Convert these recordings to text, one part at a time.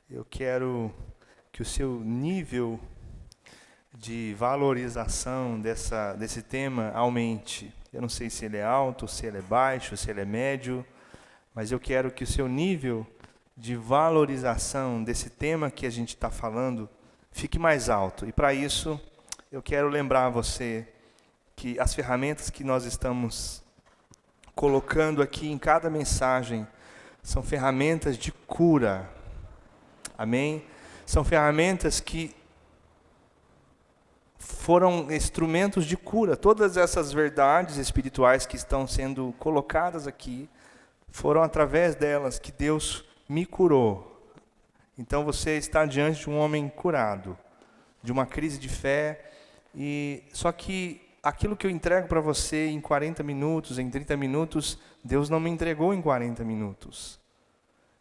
Eu quero que o seu nível de valorização desse tema aumente. Eu não sei se ele é alto, se ele é baixo, se ele é médio, mas eu quero que o seu nível de valorização desse tema que a gente está falando fique mais alto. E para isso, eu quero lembrar a você que as ferramentas que nós estamos colocando aqui em cada mensagem são ferramentas de cura. Amém? São ferramentas que foram instrumentos de cura. Todas essas verdades espirituais que estão sendo colocadas aqui, foram através delas que Deus me curou. Então você está diante de um homem curado, de uma crise de fé, só que aquilo que eu entrego para você em 40 minutos, em 30 minutos, Deus não me entregou em 40 minutos.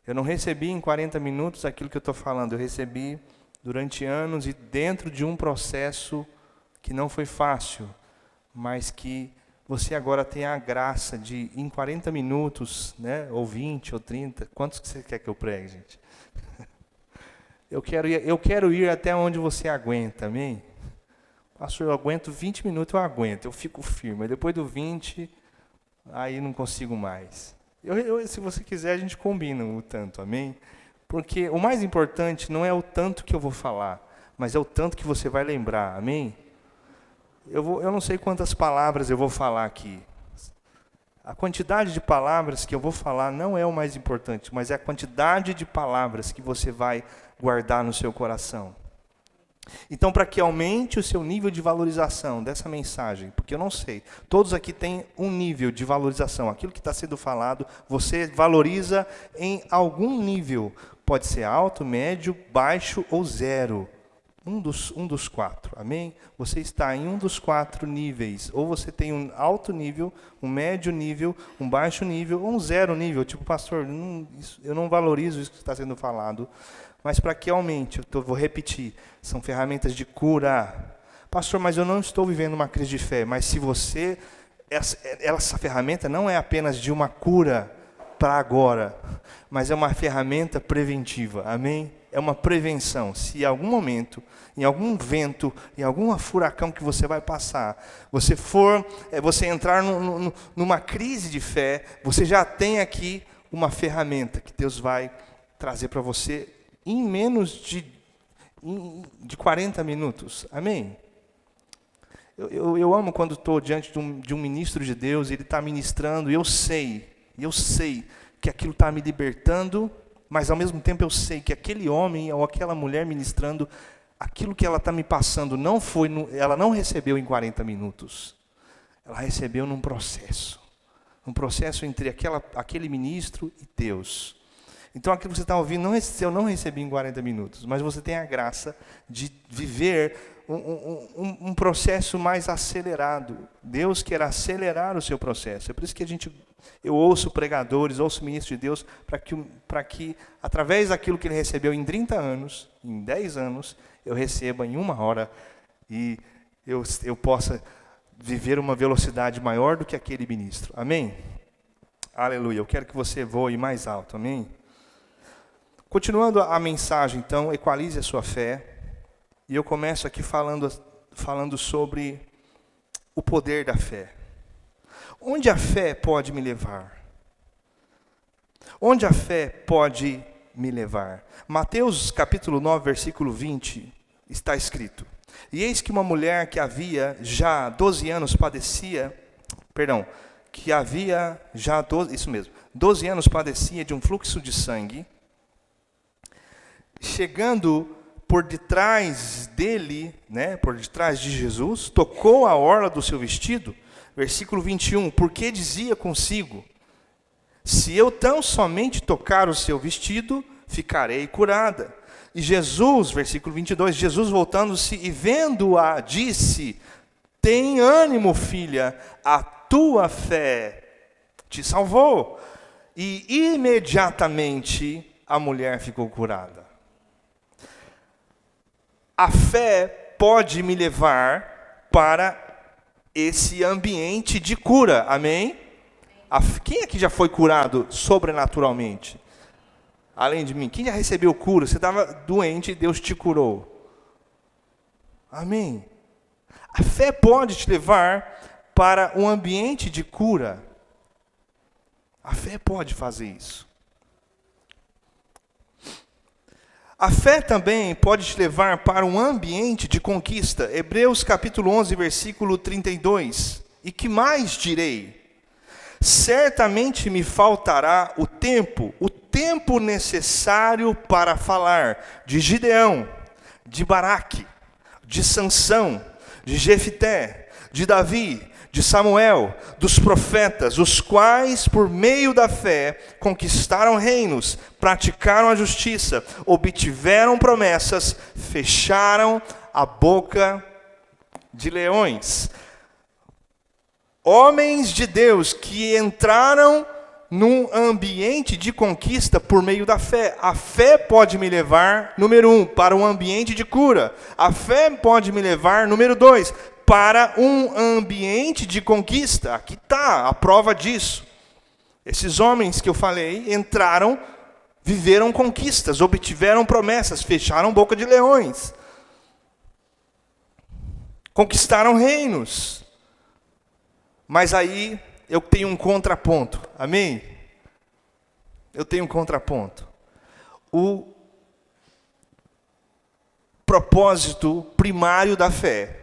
Eu não recebi em 40 minutos aquilo que eu estou falando, eu recebi durante anos e dentro de um processo que não foi fácil, mas que você agora tem a graça de, em 40 minutos, né, ou 20, ou 30, quantos que você quer que eu pregue, gente? Eu quero ir até onde você aguenta, amém? Pastor, eu aguento 20 minutos, eu fico firme, depois do 20, aí não consigo mais. Se você quiser, a gente combina o tanto, amém? Porque o mais importante não é o tanto que eu vou falar, mas é o tanto que você vai lembrar, amém? Eu não sei quantas palavras eu vou falar aqui. A quantidade de palavras que eu vou falar não é o mais importante, mas é a quantidade de palavras que você vai guardar no seu coração. Então, para que aumente o seu nível de valorização dessa mensagem, porque eu não sei, todos aqui têm um nível de valorização. Aquilo que está sendo falado, você valoriza em algum nível. Pode ser alto, médio, baixo ou zero. Um dos quatro, amém? Você está em um dos quatro níveis. Ou você tem um alto nível, um médio nível, um baixo nível, ou um zero nível. Tipo, pastor, eu não valorizo isso que está sendo falado. Mas para que aumente, vou repetir, são ferramentas de cura. Pastor, mas eu não estou vivendo uma crise de fé. Mas se você, essa ferramenta não é apenas de uma cura para agora, mas é uma ferramenta preventiva, amém? É uma prevenção. Se em algum momento, em algum vento, em algum furacão que você vai passar, você entrar numa crise de fé, você já tem aqui uma ferramenta que Deus vai trazer para você em menos de 40 minutos. Amém? Eu amo quando estou diante de um ministro de Deus, ele está ministrando, e eu sei que aquilo está me libertando, mas ao mesmo tempo eu sei que aquele homem ou aquela mulher ministrando, aquilo que ela está me passando ela não recebeu em 40 minutos. Ela recebeu num processo. Um processo entre aquele ministro e Deus. Então aquilo que você está ouvindo, eu não recebi em 40 minutos, mas você tem a graça de viver um processo mais acelerado. Deus quer acelerar o seu processo. É por isso que eu ouço pregadores, ouço ministros de Deus, para que, através daquilo que ele recebeu em 30 anos, em 10 anos, eu receba em 1 hora e eu possa viver uma velocidade maior do que aquele ministro. Amém? Aleluia. Eu quero que você voe mais alto. Amém? Continuando a mensagem, então, equalize a sua fé. E eu começo aqui falando sobre o poder da fé. Onde a fé pode me levar? Onde a fé pode me levar? Mateus capítulo 9, versículo 20, está escrito: E eis que uma mulher que havia já 12 anos padecia, que havia já 12 anos padecia de um fluxo de sangue, chegando por detrás dele, por detrás de Jesus, tocou a orla do seu vestido, versículo 21, porque dizia consigo: se eu tão somente tocar o seu vestido, ficarei curada. E Jesus, versículo 22, Jesus voltando-se e vendo-a, disse: tem ânimo, filha, a tua fé te salvou. E imediatamente a mulher ficou curada. A fé pode me levar para esse ambiente de cura, amém? Quem aqui já foi curado sobrenaturalmente? além de mim? Quem já recebeu cura? Você estava doente e Deus te curou. Amém. A fé pode te levar para um ambiente de cura. A fé pode fazer isso. A fé também pode te levar para um ambiente de conquista. Hebreus capítulo 11, versículo 32. E que mais direi? Certamente me faltará o tempo necessário para falar de Gideão, de Baraque, de Sansão, de Jefité, de Davi, de Samuel, dos profetas, os quais, por meio da fé, conquistaram reinos, praticaram a justiça, obtiveram promessas, fecharam a boca de leões. Homens de Deus que entraram num ambiente de conquista por meio da fé. A fé pode me levar, número 1, para um ambiente de cura. A fé pode me levar, número 2, para um ambiente de conquista. Aqui está a prova disso. Esses homens que eu falei entraram, viveram conquistas, obtiveram promessas, fecharam boca de leões. Conquistaram reinos. Mas aí eu tenho um contraponto. Amém? Eu tenho um contraponto. O propósito primário da fé.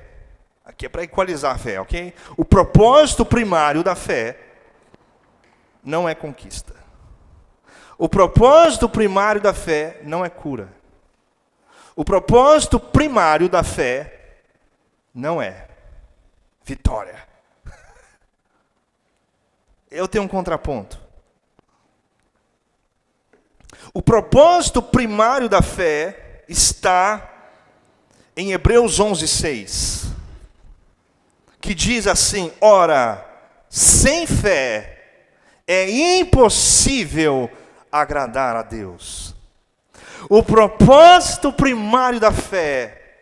Aqui é para equalizar a fé, ok? O propósito primário da fé não é conquista. O propósito primário da fé não é cura. O propósito primário da fé não é vitória. Eu tenho um contraponto. O propósito primário da fé está em Hebreus 11:6, que diz assim: ora, sem fé é impossível agradar a Deus. O propósito primário da fé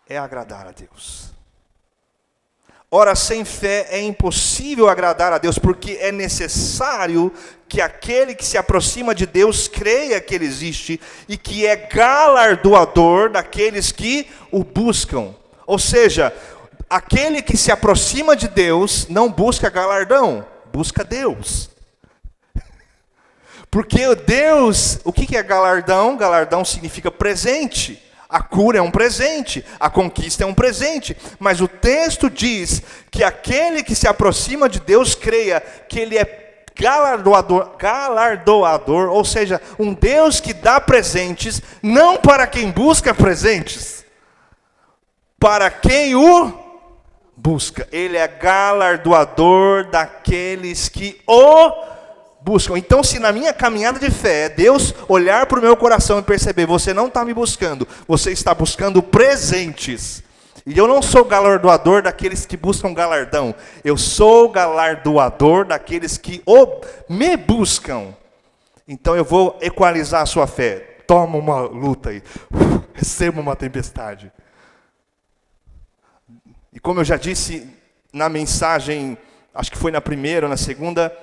é agradar a Deus. Ora, sem fé é impossível agradar a Deus, porque é necessário que aquele que se aproxima de Deus creia que Ele existe e que é galardoador daqueles que o buscam. Ou seja, aquele que se aproxima de Deus não busca galardão, busca Deus. Porque Deus, o que é galardão? Galardão significa presente. A cura é um presente, a conquista é um presente. Mas o texto diz que aquele que se aproxima de Deus creia que Ele é galardoador, ou seja, um Deus que dá presentes, não para quem busca presentes, para quem o busca. Ele é galardoador daqueles que o buscam. Então, se na minha caminhada de fé, Deus olhar para o meu coração e perceber, você não está me buscando, você está buscando presentes. E eu não sou galardoador daqueles que buscam galardão. Eu sou galardoador daqueles que me buscam. Então eu vou equalizar a sua fé. Toma uma luta aí. Receba uma tempestade. E como eu já disse na mensagem, acho que foi na primeira ou na segunda,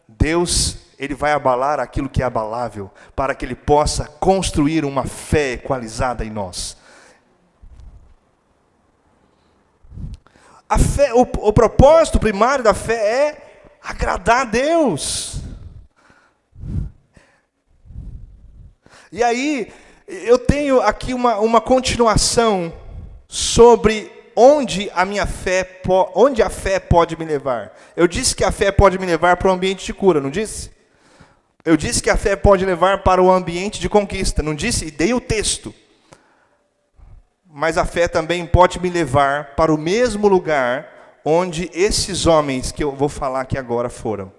Deus, Ele vai abalar aquilo que é abalável, para que Ele possa construir uma fé equalizada em nós. A fé, o propósito primário da fé é agradar a Deus. E aí, eu tenho aqui uma continuação sobre onde a fé pode me levar. Eu disse que a fé pode me levar para o ambiente de cura, não disse? Eu disse que a fé pode levar para o ambiente de conquista, não disse? E dei o texto. Mas a fé também pode me levar para o mesmo lugar onde esses homens que eu vou falar aqui agora foram.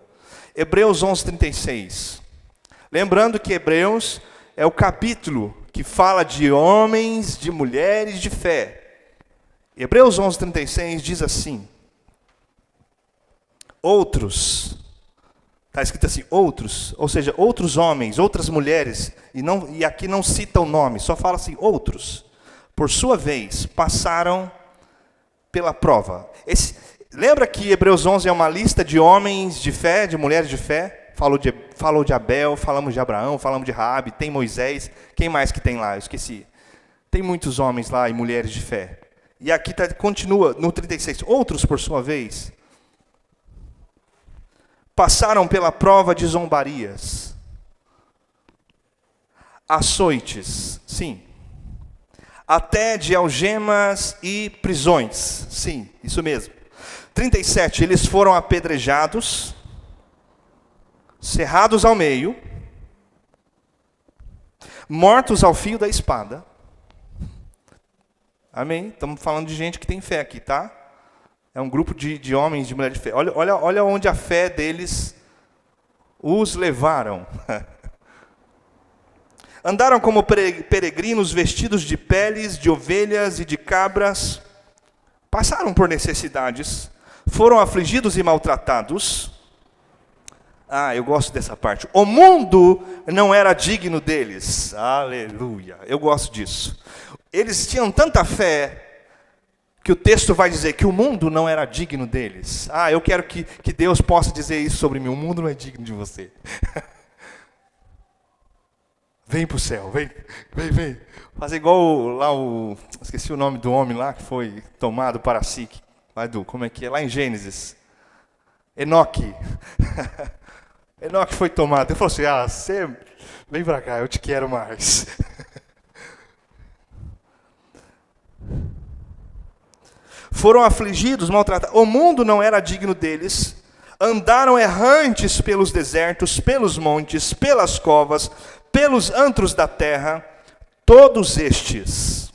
Hebreus 11:36. Lembrando que Hebreus é o capítulo que fala de homens, de mulheres de fé. Hebreus 11:36 diz assim: outros, está escrito assim, outros, ou seja, outros homens, outras mulheres, e aqui não cita o nome, só fala assim, outros, por sua vez, passaram pela prova. Lembra que Hebreus 11 é uma lista de homens de fé, de mulheres de fé? Falou de falou de Abel, falamos de Abraão, falamos de Raabe, tem Moisés. Quem mais que tem lá? Eu esqueci. Tem muitos homens lá e mulheres de fé. E aqui continua no 36. Outros, por sua vez, passaram pela prova de zombarias, açoites, sim, até de algemas e prisões, sim, isso mesmo. 37, eles foram apedrejados, cerrados ao meio, mortos ao fio da espada. Amém? Estamos falando de gente que tem fé aqui, tá? É um grupo de homens, de mulheres de fé. Olha onde a fé deles os levaram. Andaram como peregrinos vestidos de peles, de ovelhas e de cabras. Passaram por necessidades. Foram afligidos e maltratados. Ah, eu gosto dessa parte. O mundo não era digno deles. Aleluia. Eu gosto disso. Eles tinham tanta fé que o texto vai dizer que o mundo não era digno deles. Ah, eu quero que Deus possa dizer isso sobre mim. O mundo não é digno de você. Vem para o céu, vem. Fazer igual lá esqueci o nome do homem lá que foi tomado para si. Vai, Edu, como é que é? Lá em Gênesis. Enoque. Enoque foi tomado. Ele falou assim, você vem para cá, eu te quero mais. Foram afligidos, maltratados. O mundo não era digno deles. Andaram errantes pelos desertos, pelos montes, pelas covas, pelos antros da terra. Todos estes,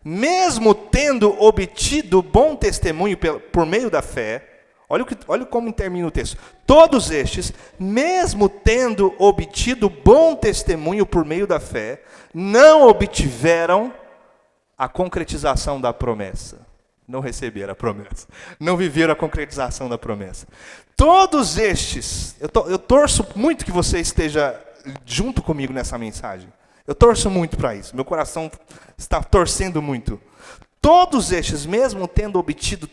mesmo tendo obtido bom testemunho por meio da fé, olha como termina o texto. Todos estes, mesmo tendo obtido bom testemunho por meio da fé, não obtiveram a concretização da promessa. Não receberam a promessa. Não viveram a concretização da promessa. Todos estes, eu torço muito que você esteja junto comigo nessa mensagem. Eu torço muito para isso. Meu coração está torcendo muito. Todos estes, mesmo tendo obtido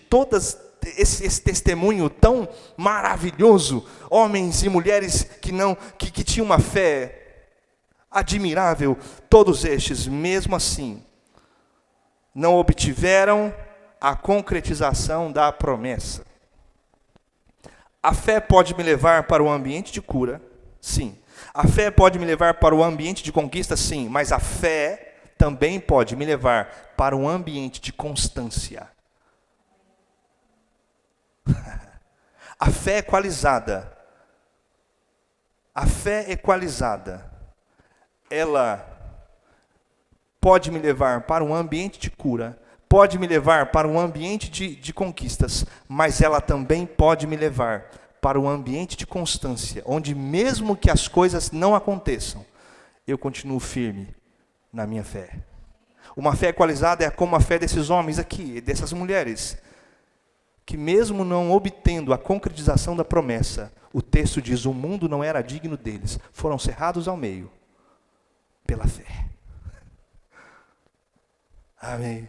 esse testemunho tão maravilhoso, homens e mulheres que tinham uma fé admirável, todos estes, mesmo assim, não obtiveram a concretização da promessa. A fé pode me levar para o ambiente de cura, sim. A fé pode me levar para o ambiente de conquista, sim. Mas a fé também pode me levar para um ambiente de constância. A fé equalizada. A fé equalizada, ela pode me levar para um ambiente de cura, pode me levar para um ambiente de conquistas, mas ela também pode me levar para um ambiente de constância, onde mesmo que as coisas não aconteçam, eu continuo firme na minha fé. Uma fé equalizada é como a fé desses homens aqui, dessas mulheres, que mesmo não obtendo a concretização da promessa, o texto diz, o mundo não era digno deles, foram cerrados ao meio, pela fé. Amém.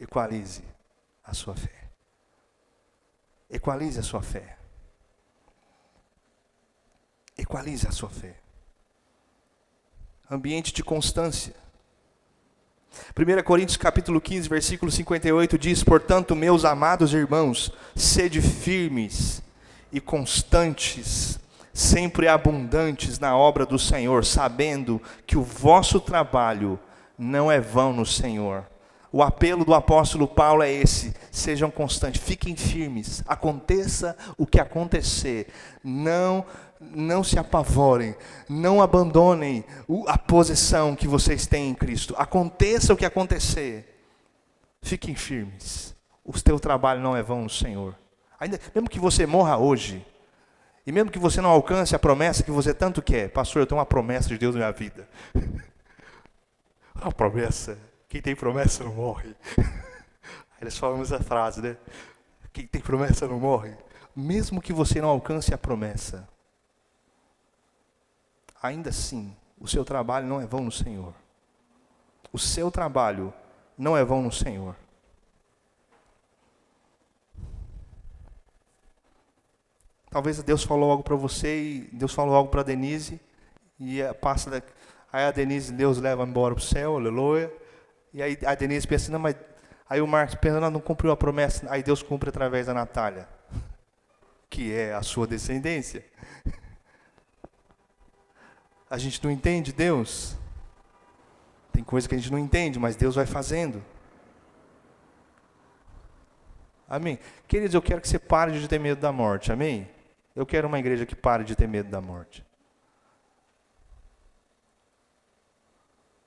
Equalize a sua fé. Equalize a sua fé. Equalize a sua fé. Ambiente de constância. 1 Coríntios capítulo 15, versículo 58 diz, portanto, meus amados irmãos, sede firmes e constantes, sempre abundantes na obra do Senhor, sabendo que o vosso trabalho não é vão no Senhor. O apelo do apóstolo Paulo é esse, sejam constantes, fiquem firmes, aconteça o que acontecer, não se apavorem, não abandonem a posição que vocês têm em Cristo, aconteça o que acontecer, fiquem firmes, o teu trabalho não é vão no Senhor. Ainda, mesmo que você morra hoje, e mesmo que você não alcance a promessa que você tanto quer, pastor, eu tenho uma promessa de Deus na minha vida. Uma promessa, quem tem promessa não morre. Eles falam essa frase, né? Quem tem promessa não morre. Mesmo que você não alcance a promessa, ainda assim, o seu trabalho não é vão no Senhor. O seu trabalho não é vão no Senhor. Talvez Deus falou algo para você e Deus falou algo para a Denise. E aí a Denise, Deus leva embora para o céu, aleluia. E aí a Denise pensa, não, mas... Aí o Marcos pensa, não cumpriu a promessa. Aí Deus cumpre através da Natália, que é a sua descendência. A gente não entende Deus. Tem coisa que a gente não entende, mas Deus vai fazendo. Amém? Queridos, eu quero que você pare de ter medo da morte, amém? Eu quero uma igreja que pare de ter medo da morte.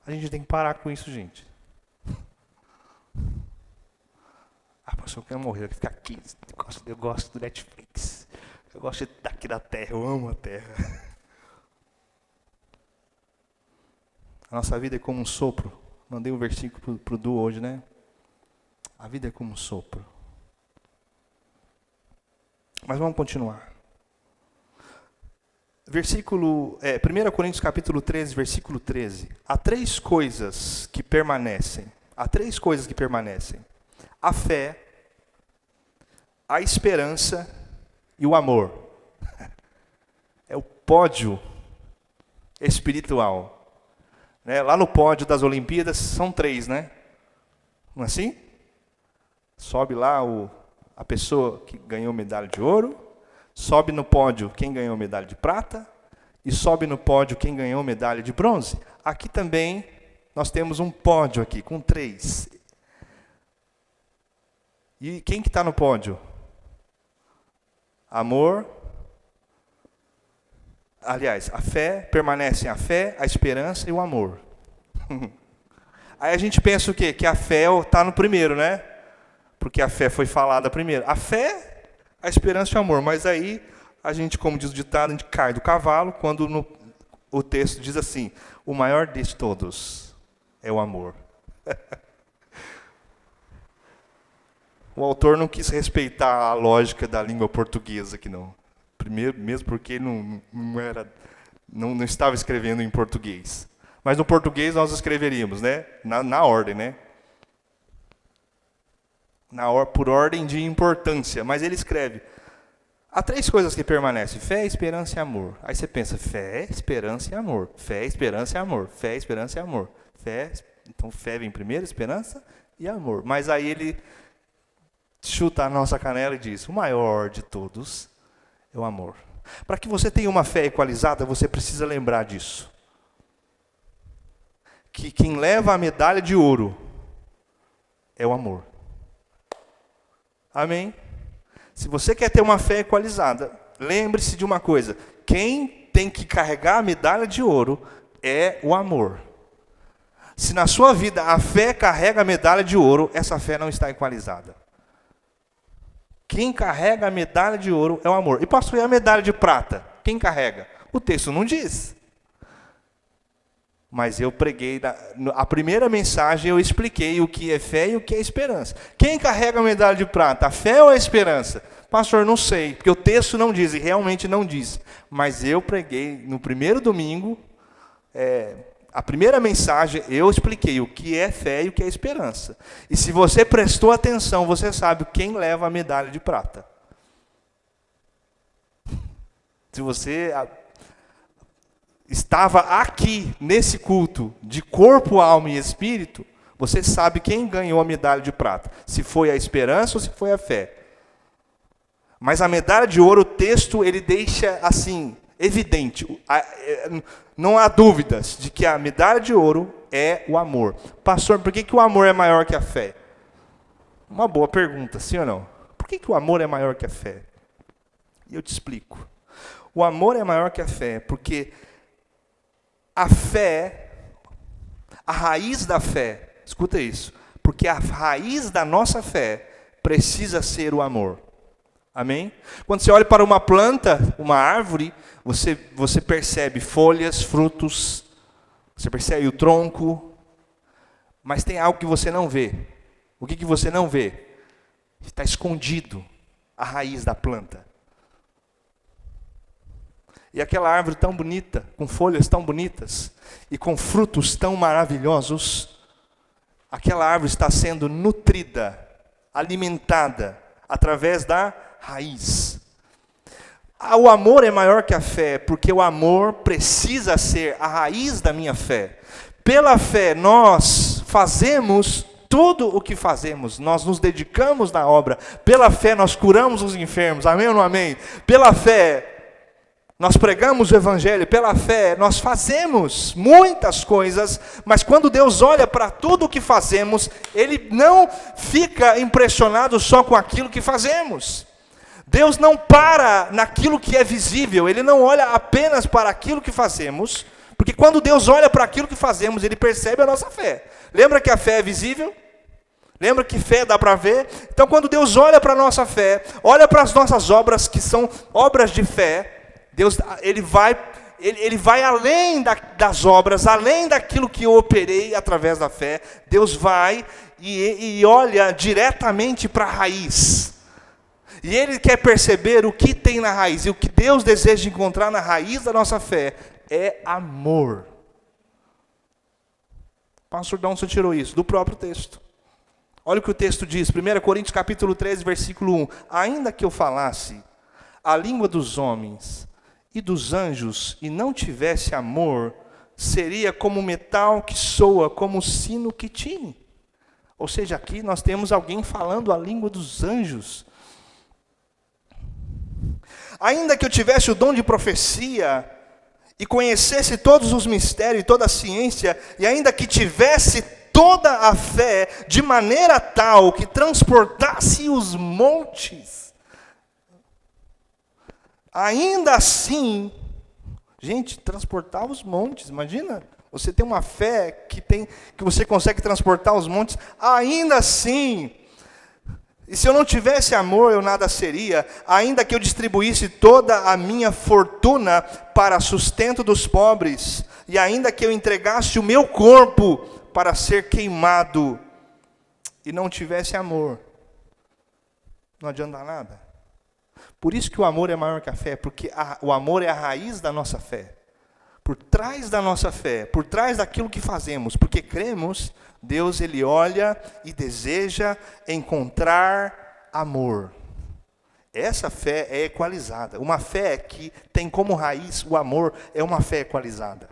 A gente tem que parar com isso, gente. Ah, pastor, eu quero morrer, eu quero ficar aqui. Eu gosto do Netflix. Eu gosto daqui da terra, eu amo a terra. A nossa vida é como um sopro. Mandei um versículo para o Du hoje, né? A vida é como um sopro. Mas vamos continuar. 1 Coríntios capítulo 13, versículo 13. Há três coisas que permanecem. A fé, a esperança e o amor. É o pódio espiritual. Né? Lá no pódio das Olimpíadas são três, né? Não é assim? Sobe lá a pessoa que ganhou medalha de ouro, sobe no pódio quem ganhou medalha de prata, e sobe no pódio quem ganhou medalha de bronze. Aqui também nós temos um pódio aqui, com três. E quem que está no pódio? Amor. Aliás, a fé, permanecem a fé, a esperança e o amor. Aí a gente pensa o quê? Que a fé está no primeiro, né? Porque a fé foi falada primeiro. A fé, a esperança e o amor. Mas aí, a gente, como diz o ditado, a gente cai do cavalo quando o texto diz assim, o maior de todos é o amor. O autor não quis respeitar a lógica da língua portuguesa aqui, não. Primeiro, mesmo porque não estava escrevendo em português. Mas no português nós escreveríamos, né? Na ordem, né? Por ordem de importância. Mas ele escreve, há três coisas que permanecem, fé, esperança e amor. Aí você pensa, fé, esperança e amor. Fé, esperança e amor. Fé, esperança e amor. Então fé vem primeiro, esperança e amor. Mas aí ele chuta a nossa canela e diz, o maior de todos é o amor. Para que você tenha uma fé equalizada, você precisa lembrar disso. Que quem leva a medalha de ouro é o amor. Amém? Se você quer ter uma fé equalizada, lembre-se de uma coisa. Quem tem que carregar a medalha de ouro é o amor. Se na sua vida a fé carrega a medalha de ouro, essa fé não está equalizada. Quem carrega a medalha de ouro é o amor. E pastor, e a medalha de prata? Quem carrega? O texto não diz. Mas eu preguei, a primeira mensagem eu expliquei o que é fé e o que é esperança. Quem carrega a medalha de prata? A fé ou a esperança? Pastor, não sei, porque o texto não diz, e realmente não diz. Mas eu preguei no primeiro domingo, a primeira mensagem, eu expliquei o que é fé e o que é esperança. E se você prestou atenção, você sabe quem leva a medalha de prata. Se você estava aqui, nesse culto, de corpo, alma e espírito, você sabe quem ganhou a medalha de prata. Se foi a esperança ou se foi a fé. Mas a medalha de ouro, o texto, ele deixa assim, evidente. Não há dúvidas de que a medalha de ouro é o amor. Pastor, por que o amor é maior que a fé? Uma boa pergunta, sim ou não? Por que o amor é maior que a fé? E eu te explico. O amor é maior que a fé, porque a fé, a raiz da fé, escuta isso, porque a raiz da nossa fé precisa ser o amor. Amém? Quando você olha para uma planta, uma árvore, você percebe folhas, frutos, você percebe o tronco, mas tem algo que você não vê. O que você não vê? Está escondido a raiz da planta. E aquela árvore tão bonita, com folhas tão bonitas, e com frutos tão maravilhosos, aquela árvore está sendo nutrida, alimentada, através da raiz. O amor é maior que a fé, porque o amor precisa ser a raiz da minha fé. Pela fé, nós fazemos tudo o que fazemos, nós nos dedicamos na obra. Pela fé, nós curamos os enfermos, amém ou não amém? Pela fé, nós pregamos o Evangelho. Pela fé, nós fazemos muitas coisas, mas quando Deus olha para tudo o que fazemos, Ele não fica impressionado só com aquilo que fazemos. Deus não para naquilo que é visível, Ele não olha apenas para aquilo que fazemos, porque quando Deus olha para aquilo que fazemos, Ele percebe a nossa fé. Lembra que a fé é visível? Lembra que fé dá para ver? Então quando Deus olha para a nossa fé, olha para as nossas obras, que são obras de fé, Deus, Ele vai além das obras, além daquilo que eu operei através da fé. Deus vai e olha diretamente para a raiz. E Ele quer perceber o que tem na raiz. E o que Deus deseja encontrar na raiz da nossa fé é amor. Pastor, de onde você tirou isso? Do próprio texto. Olha o que o texto diz, 1 Coríntios capítulo 13, versículo 1. Ainda que eu falasse a língua dos homens e dos anjos e não tivesse amor, seria como metal que soa, como sino que tine. Ou seja, aqui nós temos alguém falando a língua dos anjos. Ainda que eu tivesse o dom de profecia e conhecesse todos os mistérios e toda a ciência, e ainda que tivesse toda a fé de maneira tal que transportasse os montes, ainda assim, gente, transportar os montes, imagina, você tem uma fé que você consegue transportar os montes, ainda assim. E se eu não tivesse amor, eu nada seria, ainda que eu distribuísse toda a minha fortuna para sustento dos pobres, e ainda que eu entregasse o meu corpo para ser queimado, e não tivesse amor, não adianta nada. Por isso que o amor é maior que a fé, porque o amor é a raiz da nossa fé. Por trás da nossa fé, por trás daquilo que fazemos, porque cremos, Deus, Ele olha e deseja encontrar amor. Essa fé é equalizada. Uma fé que tem como raiz o amor é uma fé equalizada.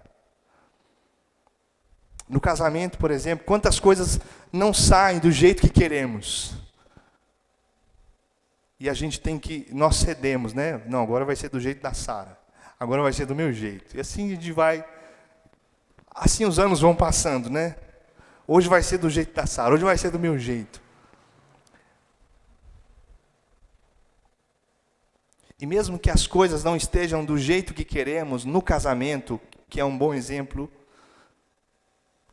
No casamento, por exemplo, quantas coisas não saem do jeito que queremos. E a gente nós cedemos, né? Não, agora vai ser do jeito da Sara. Agora vai ser do meu jeito. E assim a gente vai. Assim os anos vão passando, né? Hoje vai ser do jeito da Sara, hoje vai ser do meu jeito. E mesmo que as coisas não estejam do jeito que queremos, no casamento, que é um bom exemplo,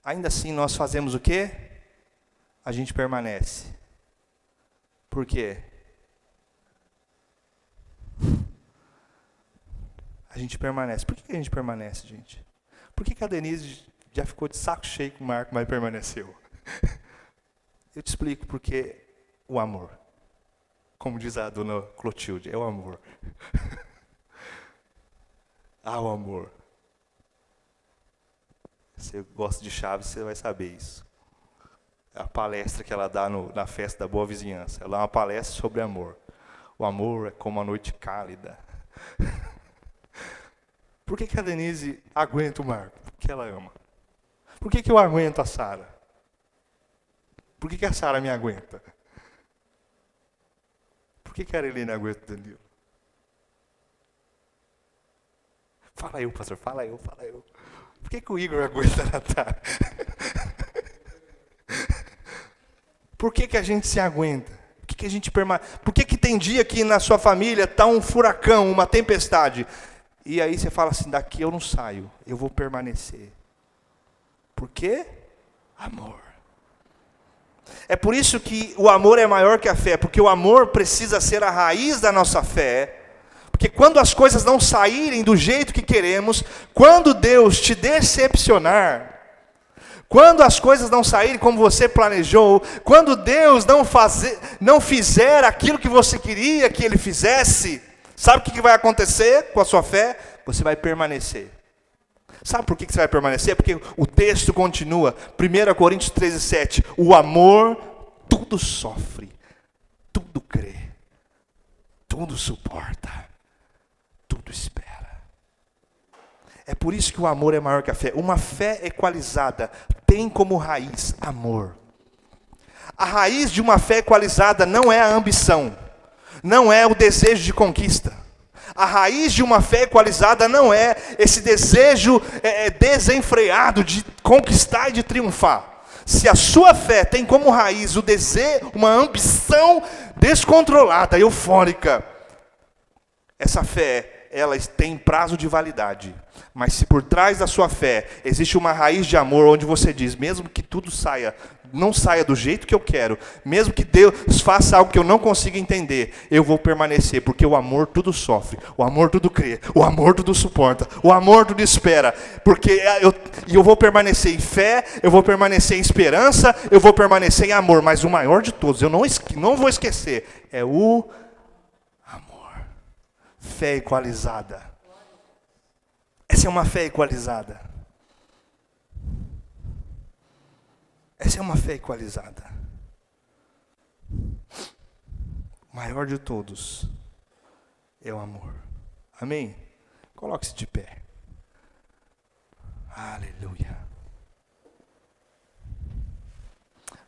ainda assim nós fazemos o quê? A gente permanece. Por quê? A gente permanece. Por que a gente permanece, gente? Por que a Denise já ficou de saco cheio com o Marco, mas permaneceu? Eu te explico, porque o amor. Como diz a dona Clotilde, é o amor. O amor. Você gosta de Chaves, você vai saber isso. É a palestra que ela dá na festa da Boa Vizinhança. Ela é uma palestra sobre amor. O amor é como a noite cálida. Por que a Denise aguenta o Marco? Porque ela ama. Por que eu aguento a Sara? Por que a Sara me aguenta? Por que a Arelina aguenta o Danilo? Fala eu, pastor, fala eu. Por que o Igor aguenta a Natália? Por que a gente se aguenta? Por que a gente permanece? Por que tem dia que na sua família está um furacão, uma tempestade? E aí você fala assim, daqui eu não saio, eu vou permanecer. Por quê? Amor. É por isso que o amor é maior que a fé, porque o amor precisa ser a raiz da nossa fé. Porque quando as coisas não saírem do jeito que queremos, quando Deus te decepcionar, quando as coisas não saírem como você planejou, quando Deus não fizer aquilo que você queria que Ele fizesse, sabe o que vai acontecer com a sua fé? Você vai permanecer. Sabe por que você vai permanecer? Porque o texto continua, 1 Coríntios 13:7, o amor tudo sofre, tudo crê, tudo suporta. É por isso que o amor é maior que a fé. Uma fé equalizada tem como raiz amor. A raiz de uma fé equalizada não é a ambição, não é o desejo de conquista. A raiz de uma fé equalizada não é esse desejo desenfreado de conquistar e de triunfar. Se a sua fé tem como raiz o desejo, uma ambição descontrolada, eufórica, essa fé, ela tem prazo de validade. Mas se por trás da sua fé existe uma raiz de amor, onde você diz, mesmo que tudo não saia do jeito que eu quero, mesmo que Deus faça algo que eu não consiga entender, eu vou permanecer, porque o amor tudo sofre, o amor tudo crê, o amor tudo suporta, o amor tudo espera, porque eu vou permanecer em fé, eu vou permanecer em esperança, eu vou permanecer em amor, mas o maior de todos, eu não vou esquecer, é o amor. Fé equalizada. Essa é uma fé equalizada. Essa é uma fé equalizada. O maior de todos é o amor. Amém? Coloque-se de pé. Aleluia.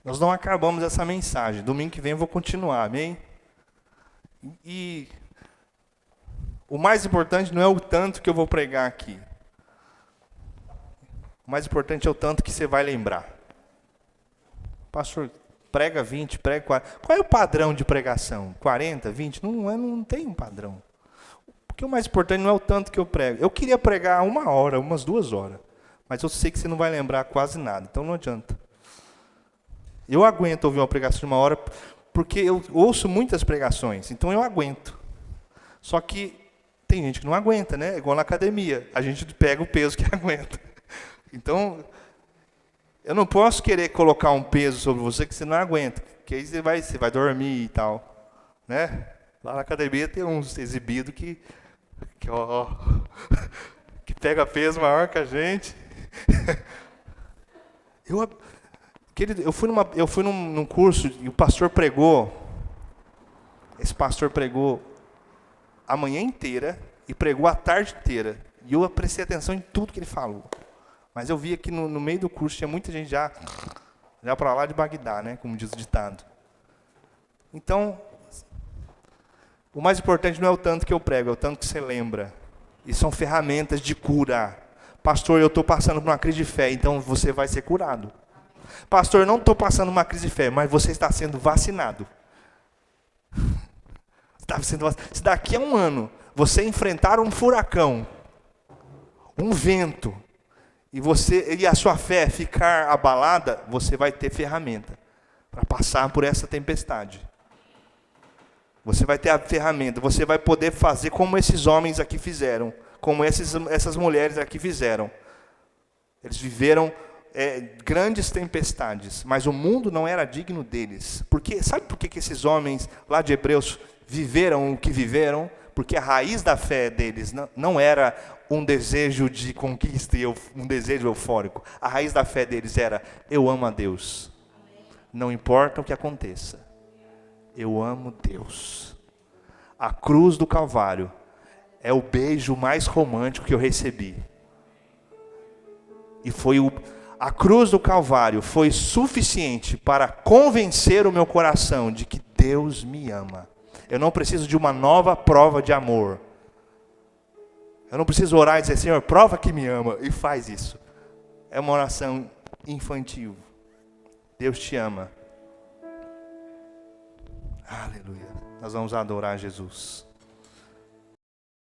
Nós não acabamos essa mensagem. Domingo que vem eu vou continuar. Amém? E o mais importante não é o tanto que eu vou pregar aqui. O mais importante é o tanto que você vai lembrar. Pastor, prega 20, prega 40. Qual é o padrão de pregação? 40, 20? Não tem um padrão. Porque o mais importante não é o tanto que eu prego. Eu queria pregar 1 hora, umas 2 horas. Mas eu sei que você não vai lembrar quase nada. Então não adianta. Eu aguento ouvir uma pregação de 1 hora, porque eu ouço muitas pregações. Então eu aguento. Só que tem gente que não aguenta, né? É igual na academia. A gente pega o peso que aguenta. Então, eu não posso querer colocar um peso sobre você que você não aguenta. Porque aí você vai dormir e tal. Né? Lá na academia tem uns exibidos que pega peso maior que a gente. Eu fui num curso e o pastor pregou. Esse pastor pregou a manhã inteira e pregou a tarde inteira. E eu prestei atenção em tudo que ele falou. Mas eu vi que no meio do curso tinha muita gente já para lá de Bagdá, né, como diz o ditado. Então, o mais importante não é o tanto que eu prego, é o tanto que você lembra. E são ferramentas de cura. Pastor, eu estou passando por uma crise de fé, então você vai ser curado. Pastor, eu não estou passando uma crise de fé, mas você está sendo vacinado. Se daqui a 1 ano você enfrentar um furacão, um vento, e a sua fé ficar abalada, você vai ter ferramenta para passar por essa tempestade. Você vai ter a ferramenta, você vai poder fazer como esses homens aqui fizeram, como essas mulheres aqui fizeram. Eles viveram grandes tempestades, mas o mundo não era digno deles. Sabe por que esses homens lá de Hebreus viveram o que viveram? Porque a raiz da fé deles não era um desejo de conquista e um desejo eufórico. A raiz da fé deles era, eu amo a Deus. Não importa o que aconteça. Eu amo Deus. A cruz do Calvário é o beijo mais romântico que eu recebi. E a cruz do Calvário foi suficiente para convencer o meu coração de que Deus me ama. Eu não preciso de uma nova prova de amor. Eu não preciso orar e dizer, Senhor, prova que me ama. E faz isso. É uma oração infantil. Deus te ama. Aleluia. Nós vamos adorar Jesus.